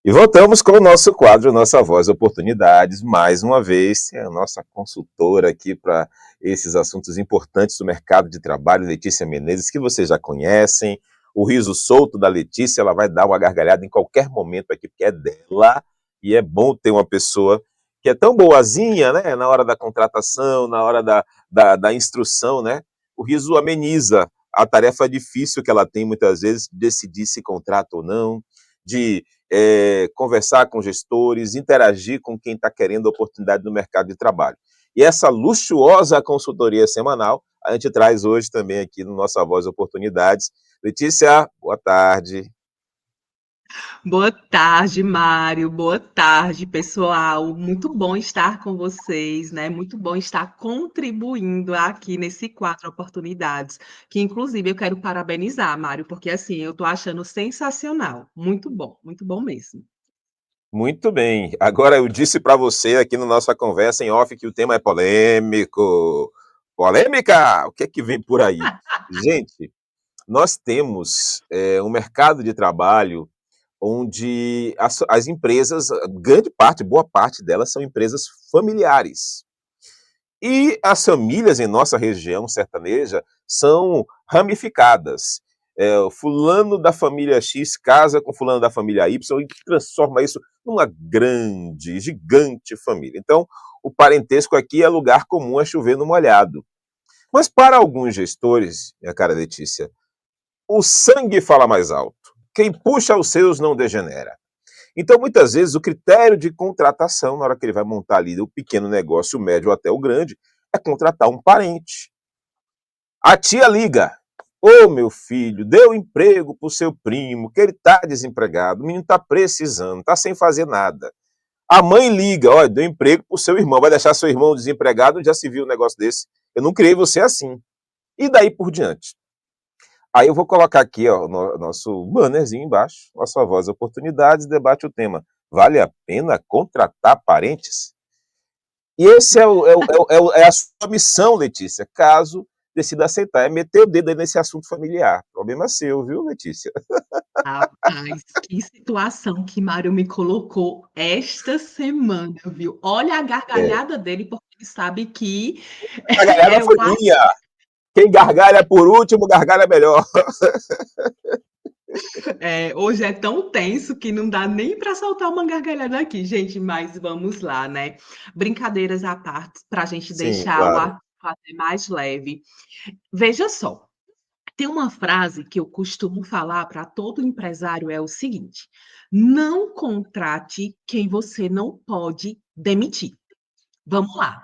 E voltamos com o nosso quadro, Nossa Voz Oportunidades. Mais uma vez, é a nossa consultora aqui para esses assuntos importantes do mercado de trabalho, Letícia Menezes, que vocês já conhecem. O riso solto da Letícia, ela vai dar uma gargalhada em qualquer momento aqui, porque é dela. E é bom ter uma pessoa que é tão boazinha, né? Na hora da contratação, na hora da instrução, né? O riso ameniza a tarefa difícil que ela tem, muitas vezes, de decidir se contrata ou não, de conversar com gestores, interagir com quem está querendo oportunidade no mercado de trabalho. E essa luxuosa consultoria semanal, a gente traz hoje também aqui no Nossa Voz Oportunidades. Letícia, boa tarde. Boa tarde, Mário. Boa tarde, pessoal. Muito bom estar com vocês, né? Muito bom estar contribuindo aqui nesse quadro Oportunidades, que inclusive eu quero parabenizar, Mário, porque assim, eu tô achando sensacional. Muito bom mesmo. Muito bem. Agora eu disse para você aqui na nossa conversa em off que o tema é polêmico. Polêmica! O que é que vem por aí? Gente, nós temos um mercado de trabalho onde as empresas, grande parte, boa parte delas são empresas familiares. E as famílias em nossa região sertaneja são ramificadas. O fulano da família X casa com fulano da família Y e transforma isso numa grande, gigante família. Então, o parentesco aqui é lugar comum a chover no molhado. Mas para alguns gestores, minha cara Letícia, o sangue fala mais alto. Quem puxa os seus não degenera. Então, muitas vezes, o critério de contratação, na hora que ele vai montar ali o pequeno negócio, o médio até o grande, é contratar um parente. A tia liga: ô meu filho, deu emprego pro seu primo, que ele tá desempregado, o menino tá precisando, tá sem fazer nada. A mãe liga: olha, deu emprego pro seu irmão, vai deixar seu irmão desempregado? Já se viu um negócio desse? Eu não criei você assim. E daí por diante. Aí eu vou colocar aqui, ó, nosso bannerzinho embaixo, a sua voz oportunidades, debate o tema. Vale a pena contratar parentes? E esse é a sua missão, Letícia, caso decida aceitar, é meter o dedo aí nesse assunto familiar. Problema seu, viu, Letícia? Rapaz, que situação que Mário me colocou esta semana, viu? Olha a É. gargalhada dele, porque ele sabe que A gargalhada é foi o minha. Quem gargalha por último, gargalha melhor. Hoje é tão tenso que não dá nem para soltar uma gargalhada aqui, gente, mas vamos lá, né? Brincadeiras à parte, para a gente Sim, deixar o claro. assunto até mais leve. Veja só, tem uma frase que eu costumo falar para todo empresário, é o seguinte: não contrate quem você não pode demitir. Vamos lá.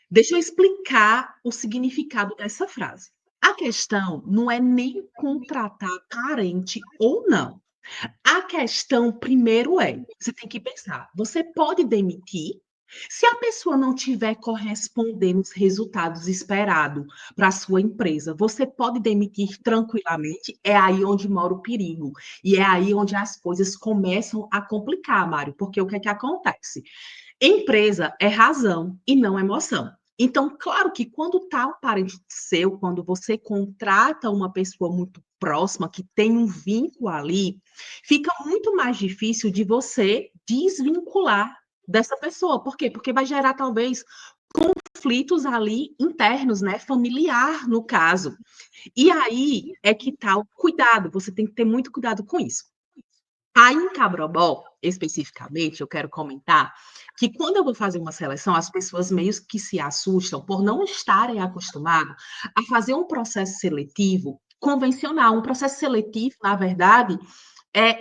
Deixa eu explicar o significado dessa frase. A questão não é nem contratar parente ou não. A questão primeiro você tem que pensar, você pode demitir, se a pessoa não tiver correspondendo os resultados esperados para a sua empresa, você pode demitir tranquilamente, é aí onde mora o perigo. E é aí onde as coisas começam a complicar, Mário, porque o que é que acontece? Empresa é razão e não emoção. Então, claro que quando está um parente seu, quando você contrata uma pessoa muito próxima, que tem um vínculo ali, fica muito mais difícil de você desvincular dessa pessoa. Por quê? Porque vai gerar talvez conflitos ali internos, né? Familiar, no caso. E aí é que está o cuidado, você tem que ter muito cuidado com isso. Aí em Cabrobó, especificamente, eu quero comentar que quando eu vou fazer uma seleção, as pessoas meio que se assustam por não estarem acostumadas a fazer um processo seletivo convencional. Um processo seletivo, na verdade,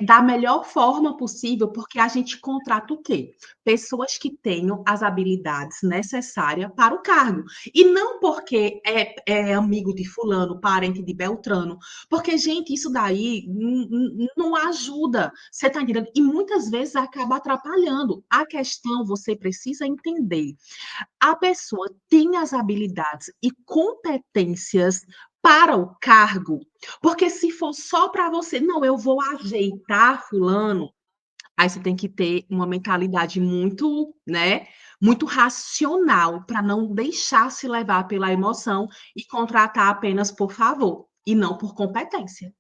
da melhor forma possível, porque a gente contrata o quê? Pessoas que tenham as habilidades necessárias para o cargo. E não porque é amigo de fulano, parente de Beltrano, porque, gente, isso daí não ajuda, você está entendendo? E muitas vezes acaba atrapalhando. A questão, você precisa entender, a pessoa tem as habilidades e competências para o cargo, porque se for só para você, não, eu vou ajeitar fulano, aí você tem que ter uma mentalidade muito, né, muito racional para não deixar se levar pela emoção e contratar apenas por favor e não por competência.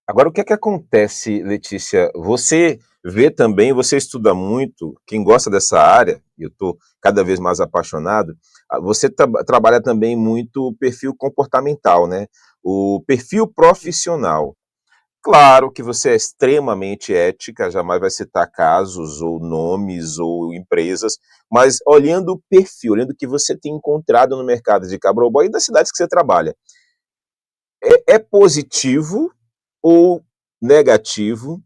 Agora, o que é que acontece, Letícia? Você vê também, você estuda muito, quem gosta dessa área, e eu estou cada vez mais apaixonado, você trabalha também muito o perfil comportamental, né? O perfil profissional. Claro que você é extremamente ética, jamais vai citar casos ou nomes ou empresas, mas olhando o perfil, olhando o que você tem encontrado no mercado de Cabroboy e das cidades que você trabalha, é positivo ou negativo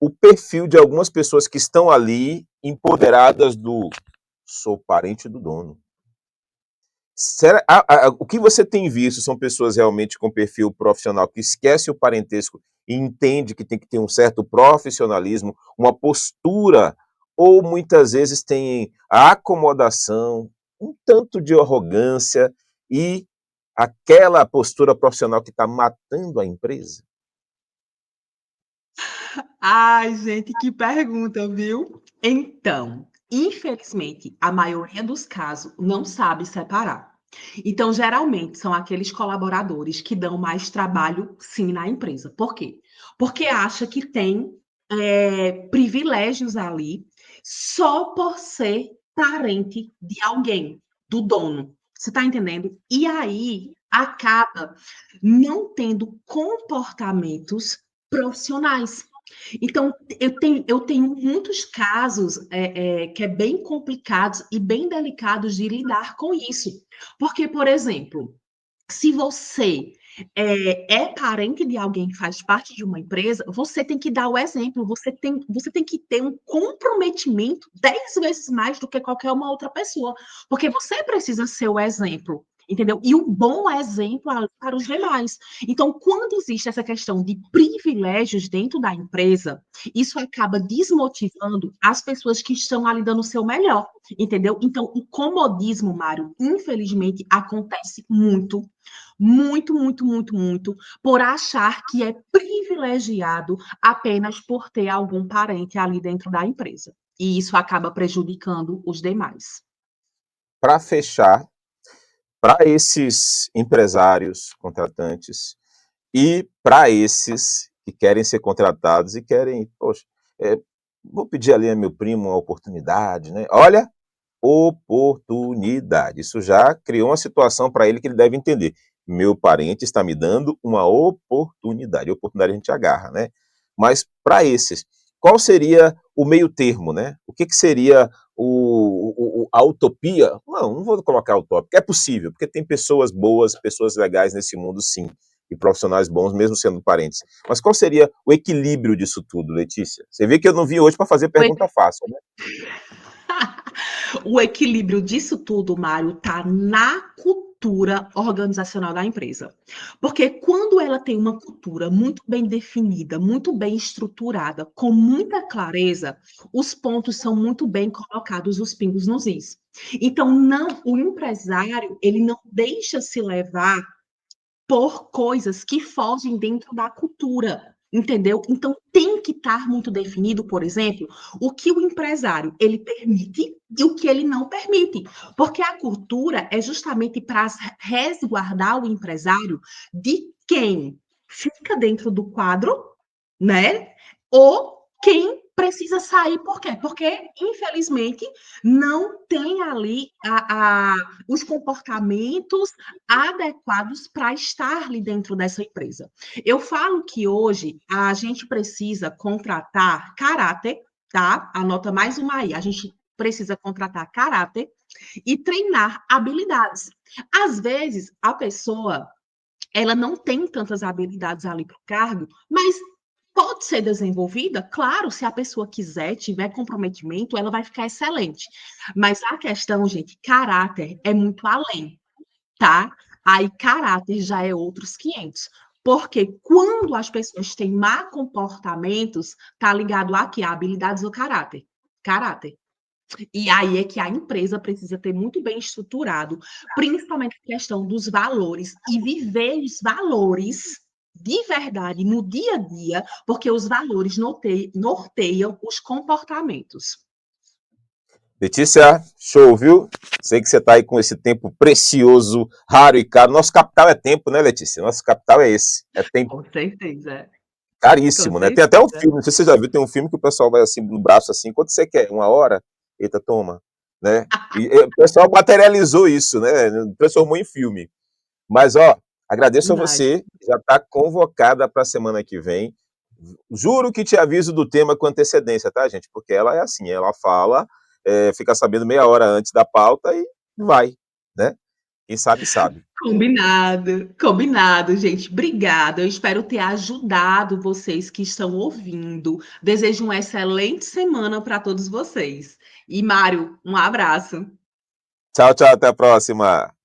o perfil de algumas pessoas que estão ali empoderadas do sou parente do dono? O que você tem visto são pessoas realmente com perfil profissional que esquece o parentesco e entende que tem que ter um certo profissionalismo, uma postura, ou muitas vezes tem a acomodação, um tanto de arrogância e aquela postura profissional que está matando a empresa? Ai, gente, que pergunta, viu? Então, infelizmente, a maioria dos casos não sabe separar. Então, geralmente, são aqueles colaboradores que dão mais trabalho, sim, na empresa. Por quê? Porque acha que tem privilégios ali só por ser parente de alguém, do dono. Você está entendendo? E aí acaba não tendo comportamentos profissionais. Então, eu tenho muitos casos que é bem complicados e bem delicados de lidar com isso. Porque, por exemplo, se você é parente de alguém que faz parte de uma empresa, você tem que dar o exemplo, você tem que ter um comprometimento 10 vezes mais do que qualquer uma outra pessoa, porque você precisa ser o exemplo, entendeu? E o bom exemplo para os demais. Então, quando existe essa questão de privilégios dentro da empresa, isso acaba desmotivando as pessoas que estão ali dando o seu melhor, entendeu? Então, o comodismo, Mário, infelizmente, acontece muito, muito, muito, muito, muito, por achar que é privilegiado apenas por ter algum parente ali dentro da empresa. E isso acaba prejudicando os demais. Para fechar, para esses empresários contratantes e para esses que querem ser contratados e querem, poxa, eh, vou pedir ali a meu primo uma oportunidade, né. Olha, oportunidade, isso já criou uma situação para ele que ele deve entender, meu parente está me dando uma oportunidade, oportunidade a gente agarra, né. Mas para esses, qual seria o meio termo, né? O que que seria a utopia? Não vou colocar utópico, é possível, porque tem pessoas boas, pessoas legais nesse mundo sim, e profissionais bons, mesmo sendo parentes. Mas qual seria o equilíbrio disso tudo, Letícia? Você vê que eu não vim hoje para fazer O pergunta fácil, né? O equilíbrio disso tudo, Mário, está na cultura organizacional da empresa. Porque quando ela tem uma cultura muito bem definida, muito bem estruturada, com muita clareza, os pontos são muito bem colocados, os pingos nos is. Então, não, o empresário, ele não deixa se levar por coisas que fogem dentro da cultura, entendeu? Então tem que estar muito definido, por exemplo, o que o empresário ele permite e o que ele não permite, porque a cultura é justamente para resguardar o empresário de quem fica dentro do quadro, né? Ou quem precisa sair, por quê? Porque, infelizmente, não tem ali os comportamentos adequados para estar ali dentro dessa empresa. Eu falo que hoje a gente precisa contratar caráter, tá? Anota mais uma aí. A gente precisa contratar caráter e treinar habilidades. Às vezes, a pessoa ela não tem tantas habilidades ali para o cargo, mas pode ser desenvolvida, claro, se a pessoa quiser, tiver comprometimento, ela vai ficar excelente. Mas a questão, gente, caráter é muito além, tá? Aí caráter já é outros 500. Porque quando as pessoas têm má comportamentos, tá ligado aqui a habilidades do caráter. Caráter. E aí é que a empresa precisa ter muito bem estruturado, principalmente a questão dos valores e viver os valores de verdade no dia a dia, porque os valores norteiam os comportamentos. Letícia, show, viu? Sei que você está aí com esse tempo precioso, raro e caro. Nosso capital é tempo, né, Letícia? Nosso capital é esse, é tempo. Com certeza. Com Caríssimo, né. Tem até um certeza. filme, não sei se você já viu, tem um filme que o pessoal vai assim no braço assim: "Quanto você quer? 1 hora? Eita, toma", né. E o pessoal materializou isso, né, transformou em filme. Mas ó, agradeço a Verdade. você, já está convocada para a semana que vem. Juro que te aviso do tema com antecedência, tá, gente, porque ela é assim, ela fala, fica sabendo meia hora antes da pauta e vai, né. Quem sabe, sabe. Combinado, combinado, gente. Obrigada. Eu espero ter ajudado vocês que estão ouvindo. Desejo uma excelente semana para todos vocês. E Mário, um abraço. Tchau, tchau, até a próxima.